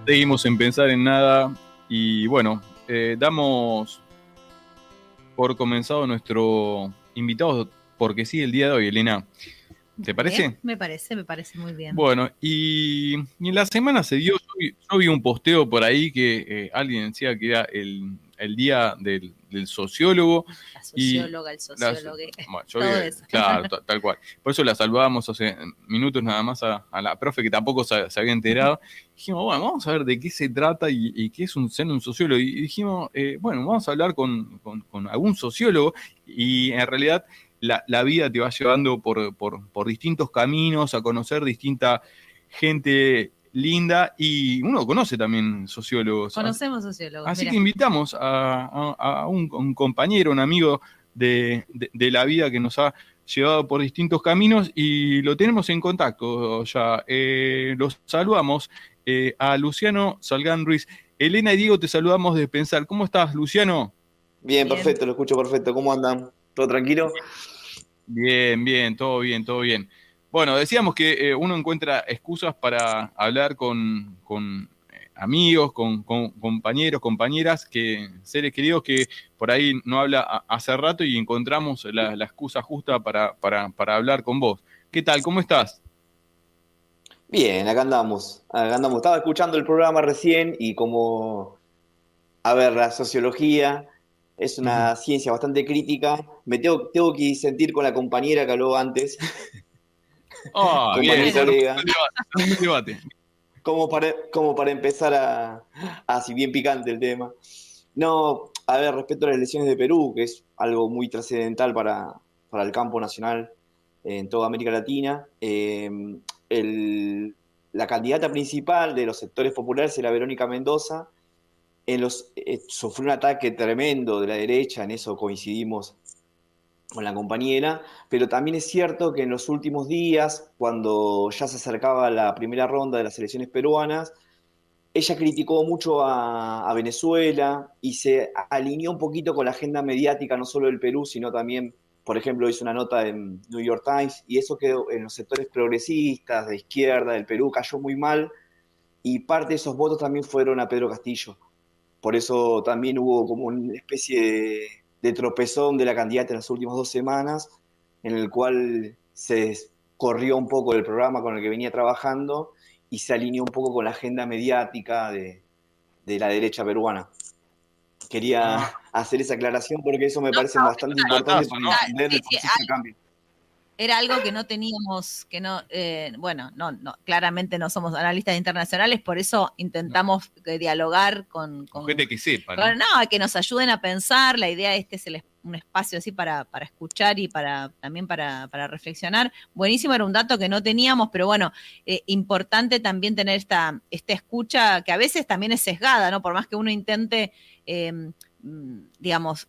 Seguimos en Pensar en Nada y bueno, damos por comenzado nuestro invitado, porque sí, el día de hoy, Elena. ¿Te Bien, parece? me parece muy bien. Bueno, y en la semana se dio, yo vi un posteo por ahí que alguien decía que era el día del sociólogo La y socióloga, el las, sociólogo, bueno, yo vi, todo eso. claro, tal cual. Por eso la saludábamos hace minutos nada más a la profe que tampoco se había enterado. Dijimos, bueno, vamos a ver de qué se trata y qué es ser un sociólogo. Y dijimos, bueno, vamos a hablar con algún sociólogo y en realidad la vida te va llevando por distintos caminos, a conocer distinta gente linda y uno conoce también sociólogos. Conocemos sociólogos, Así que mira. invitamos a un compañero, un amigo de la vida que nos ha llevado por distintos caminos y lo tenemos en contacto ya. Los saludamos a Luciano Salgán Ruiz. Elena y Diego, te saludamos de Pensar. ¿Cómo estás, Luciano? Bien, Bien. perfecto, lo escucho perfecto. ¿Cómo andan? ¿Todo tranquilo? Bien, bien, todo bien, todo bien. Bueno, decíamos que uno encuentra excusas para hablar con amigos, con compañeros, compañeras, seres queridos que por ahí no habla hace rato y encontramos la excusa justa para hablar con vos. ¿Qué tal? ¿Cómo estás? Bien, acá andamos. Acá andamos. Estaba escuchando el programa recién y como, a ver, la sociología es Ujú. una ciencia bastante crítica. Tengo que disentir con la compañera que habló antes, Ah, bien, compañera y se Bueno, armó colega, el debate, se armó el debate. como para empezar así bien picante el tema. No, a ver, respecto a las elecciones de Perú, que es algo muy trascendental para el campo nacional en toda América Latina, el- la candidata principal de los sectores populares era Verónica Mendoza. Sufrió un ataque tremendo de la derecha, en eso coincidimos con la compañera, pero también es cierto que en los últimos días, cuando ya se acercaba la primera ronda de las elecciones peruanas, ella criticó mucho a Venezuela y se alineó un poquito con la agenda mediática, no solo del Perú, sino también, por ejemplo, hizo una nota en New York Times y eso quedó en los sectores progresistas, de izquierda, del Perú, cayó muy mal y parte de esos votos también fueron a Pedro Castillo. Por eso también hubo como una especie de tropezón de la candidata en las últimas 2 semanas, en el cual se corrió un poco del programa con el que venía trabajando y se alineó un poco con la agenda mediática de la derecha peruana. Quería Ah, hacer esa aclaración porque eso me no, parece bastante un importante datazo, para ¿no? entender sí, el sí, proceso de cambio. era algo que no teníamos, que no, bueno, no, claramente no somos analistas internacionales, por eso intentamos dialogar Con gente que sepa, ¿no? no, que nos ayuden a pensar. La idea es un espacio así para escuchar y también para reflexionar. Buenísimo, era un dato que no teníamos, pero bueno, importante también tener esta escucha que a veces también es sesgada, ¿no? Por más que uno intente digamos,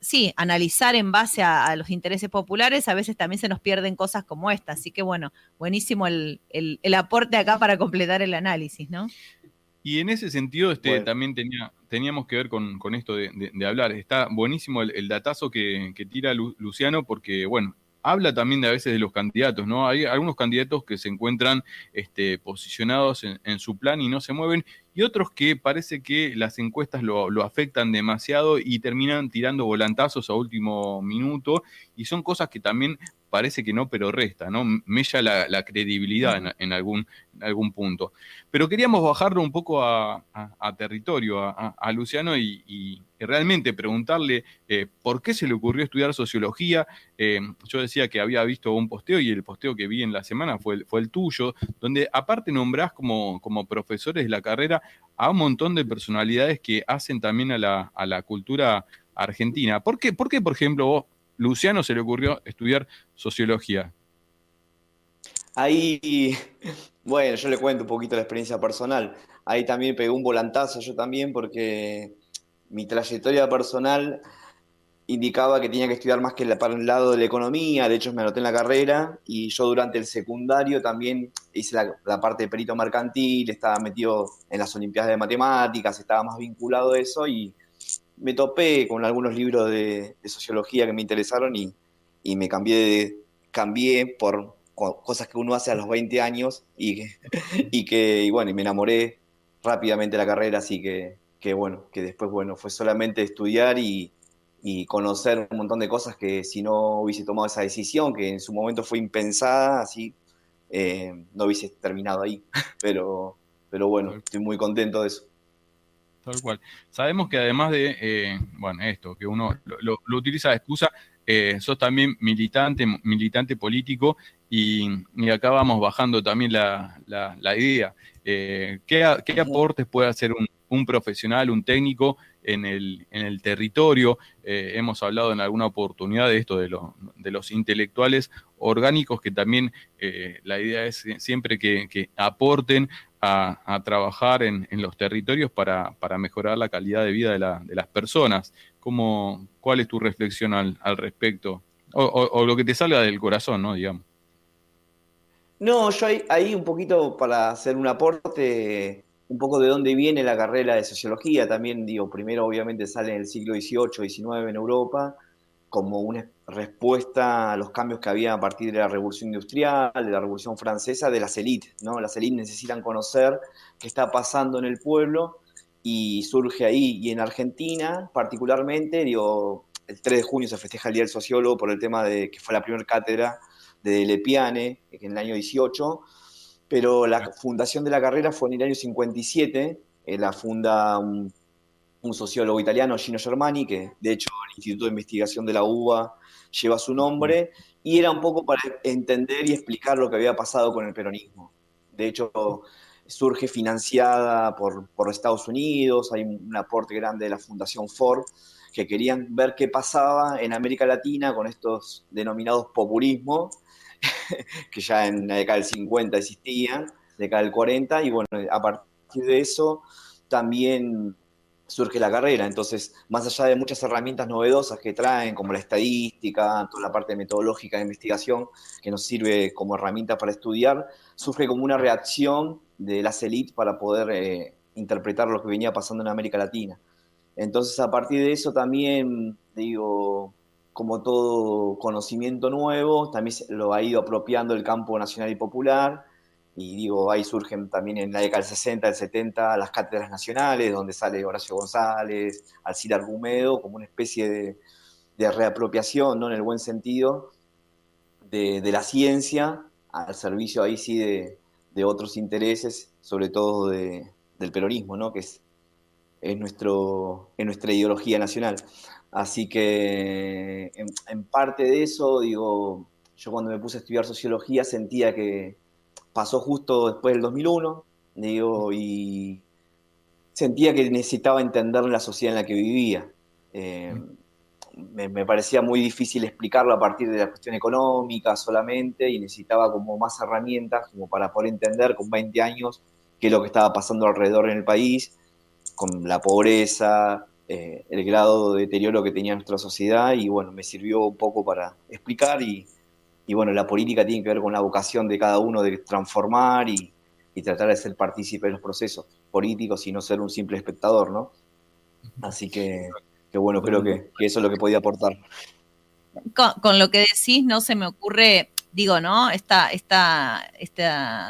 sí, analizar en base a los intereses populares, a veces también se nos pierden cosas como esta. Así que bueno, buenísimo el aporte acá para completar el análisis, ¿no? Y en ese sentido, Bueno, también teníamos que ver con esto de hablar. Está buenísimo el datazo que tira Luciano, porque, bueno, habla también de a veces de los candidatos, ¿no? Hay algunos candidatos que se encuentran posicionados en su plan y no se mueven, y otros que parece que las encuestas lo afectan demasiado y terminan tirando volantazos a último minuto, y son cosas que también parece que no, pero resta, ¿no? Mella la credibilidad en algún punto. Pero queríamos bajarlo un poco a territorio, a Luciano, y realmente preguntarle por qué se le ocurrió estudiar sociología. Yo decía que había visto un posteo y el posteo que vi en la semana fue el tuyo, donde aparte nombrás como profesores de la carrera a un montón de personalidades que hacen también a la cultura argentina. ¿Por qué, por ejemplo, vos, Luciano, se le ocurrió estudiar sociología? ahí, bueno, yo le cuento un poquito la experiencia personal. Ahí también pegó un volantazo yo también porque mi trayectoria personal indicaba que tenía que estudiar más que para el lado de la economía, de hecho me anoté en la carrera y yo durante el secundario también hice la parte de perito mercantil, estaba metido en las Olimpiadas de Matemáticas, estaba más vinculado a eso y me topé con algunos libros de sociología que me interesaron y me cambié por cosas que uno hace a los 20 años y bueno, y me enamoré rápidamente la carrera, así que bueno, que después, bueno, fue solamente estudiar y conocer un montón de cosas que si no hubiese tomado esa decisión, que en su momento fue impensada, así, no hubiese terminado ahí. Pero bueno, Tal, estoy muy contento de eso. tal cual. Sabemos que además de, bueno, esto, que uno lo utiliza de excusa, sos también militante político y acá vamos bajando también la idea. ¿Qué aportes puede hacer un profesional, un técnico en el territorio? Hemos hablado en alguna oportunidad de esto, de los intelectuales orgánicos, que también la idea es siempre que aporten a trabajar en los territorios para mejorar la calidad de vida de las personas. ¿Cuál es tu reflexión al respecto? O lo que te salga del corazón, ¿no? Digamos. No, yo ahí un poquito para hacer un aporte, un poco de dónde viene la carrera de sociología. También digo, primero obviamente sale en el siglo XVIII, XIX en Europa, como una respuesta a los cambios que había a partir de la Revolución Industrial, de la Revolución Francesa, de las élites, ¿no? Las élites necesitan conocer qué está pasando en el pueblo y surge ahí. Y en Argentina, particularmente, digo, el 3 de junio se festeja el Día del Sociólogo por el tema de que fue la primera cátedra de Lepiane, en el año 18, pero la fundación de la carrera fue en el año 57, la funda un sociólogo italiano, Gino Germani, que de hecho el Instituto de Investigación de la UBA lleva su nombre, y era un poco para entender y explicar lo que había pasado con el peronismo. De hecho, surge financiada por Estados Unidos, hay un aporte grande de la Fundación Ford, que querían ver qué pasaba en América Latina con estos denominados populismos, que ya en la década del 50 existían, década del 40, y bueno, a partir de eso también surge la carrera. Entonces, más allá de muchas herramientas novedosas que traen, como la estadística, toda la parte metodológica de investigación, que nos sirve como herramienta para estudiar, surge como una reacción de las élites para poder interpretar lo que venía pasando en América Latina. Entonces, a partir de eso también, digo, como todo conocimiento nuevo, también lo ha ido apropiando el campo nacional y popular, y digo, ahí surgen también en la década del 60, del 70, las cátedras nacionales, donde sale Horacio González, Alcide Argumedo, como una especie de reapropiación, ¿no? En el buen sentido, de la ciencia, al servicio ahí sí de otros intereses, sobre todo del peronismo, ¿no? Que es nuestra ideología nacional. Así que en parte de eso, digo, yo cuando me puse a estudiar sociología sentía que pasó justo después del 2001, digo, y sentía que necesitaba entender la sociedad en la que vivía. Eh, me parecía muy difícil explicarlo a partir de la cuestión económica solamente y necesitaba como más herramientas como para poder entender con 20 años qué es lo que estaba pasando alrededor en el país, con la pobreza, el grado de deterioro que tenía nuestra sociedad y bueno, me sirvió un poco para explicar y bueno, la política tiene que ver con la vocación de cada uno de transformar y tratar de ser partícipe de los procesos políticos y no ser un simple espectador, ¿no? Así que bueno, creo que eso es lo que podía aportar. Con lo que decís, no se me ocurre, digo, ¿no? Esta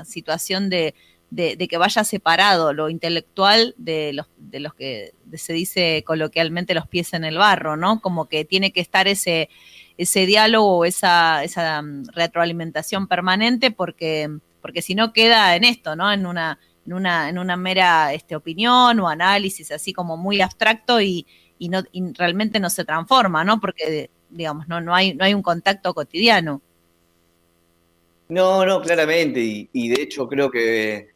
situación de que vaya separado lo intelectual de los que se dice coloquialmente los pies en el barro, ¿no? Como que tiene que estar ese diálogo o esa retroalimentación permanente porque si no queda en esto, ¿no? En una mera opinión o análisis así como muy abstracto y realmente no se transforma, ¿no? Porque digamos, no hay un contacto cotidiano. No, no, claramente, y de hecho creo que,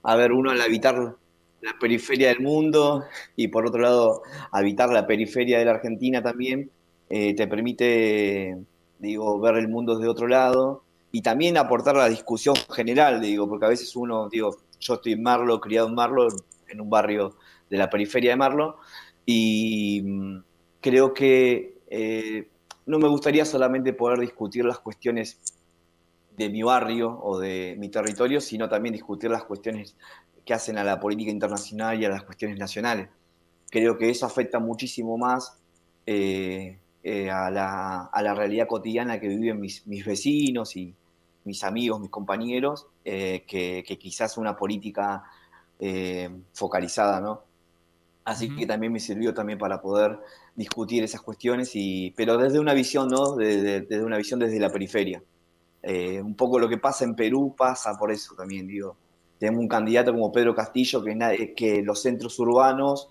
a ver, uno al habitar la periferia del mundo y por otro lado habitar la periferia de la Argentina también, te permite, digo, ver el mundo desde otro lado y también aportar a la discusión general, digo, porque a veces uno, digo, yo estoy en Marlo, criado en Marlo, en un barrio de la periferia de Marlo, y creo que no me gustaría solamente poder discutir las cuestiones de mi barrio o de mi territorio, sino también discutir las cuestiones que hacen a la política internacional y a las cuestiones nacionales. Creo que eso afecta muchísimo más a la realidad cotidiana que viven mis vecinos y mis amigos, mis compañeros, que quizás una política focalizada, ¿no? Así Ujú. que también me sirvió también para poder discutir esas cuestiones, pero desde una visión, ¿no? Desde una visión desde la periferia. Un poco lo que pasa en Perú pasa por eso también, digo. Tenemos un candidato como Pedro Castillo que los centros urbanos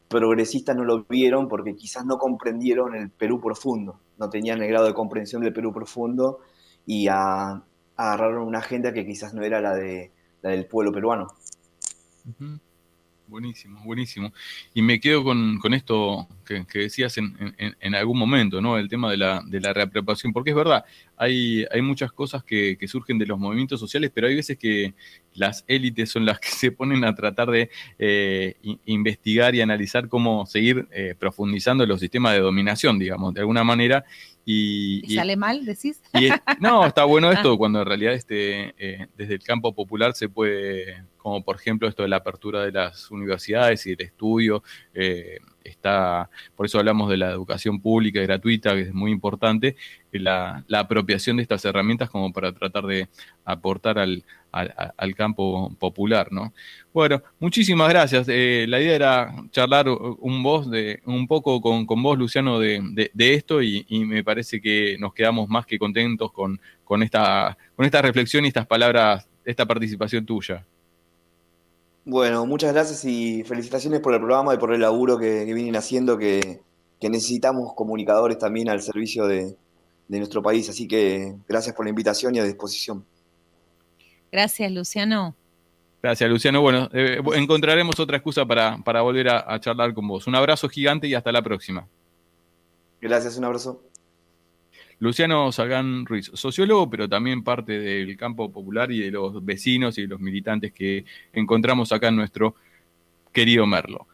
progresistas no lo vieron porque quizás no comprendieron el Perú profundo, no tenían el grado de comprensión del Perú profundo y agarraron una agenda que quizás no era la del pueblo peruano. Ujú. Buenísimo, buenísimo. Y me quedo con esto que decías en algún momento, ¿no? El tema de la reapropiación, porque es verdad, hay muchas cosas que surgen de los movimientos sociales, pero hay veces que las élites son las que se ponen a tratar de investigar y analizar cómo seguir profundizando los sistemas de dominación, digamos, de alguna manera. ¿Y sale mal, decís? No, está bueno Ah, esto cuando en realidad desde el campo popular se puede, como por ejemplo esto de la apertura de las universidades y del estudio, por eso hablamos de la educación pública y gratuita, que es muy importante, la apropiación de estas herramientas como para tratar de aportar al campo popular, ¿no? Bueno, muchísimas gracias. La idea era charlar un poco con vos, Luciano, de esto y me parece que nos quedamos más que contentos con esta reflexión y estas palabras, esta participación tuya. Bueno, muchas gracias y felicitaciones por el programa y por el laburo que vienen haciendo, que necesitamos comunicadores también al servicio de nuestro país. Así que gracias por la invitación y a disposición. gracias, Luciano. Gracias, Luciano. Bueno, encontraremos otra excusa para volver a charlar con vos. Un abrazo gigante y hasta la próxima. Gracias, un abrazo. Luciano Sagán Ruiz, sociólogo, pero también parte del campo popular y de los vecinos y de los militantes que encontramos acá en nuestro querido Merlo.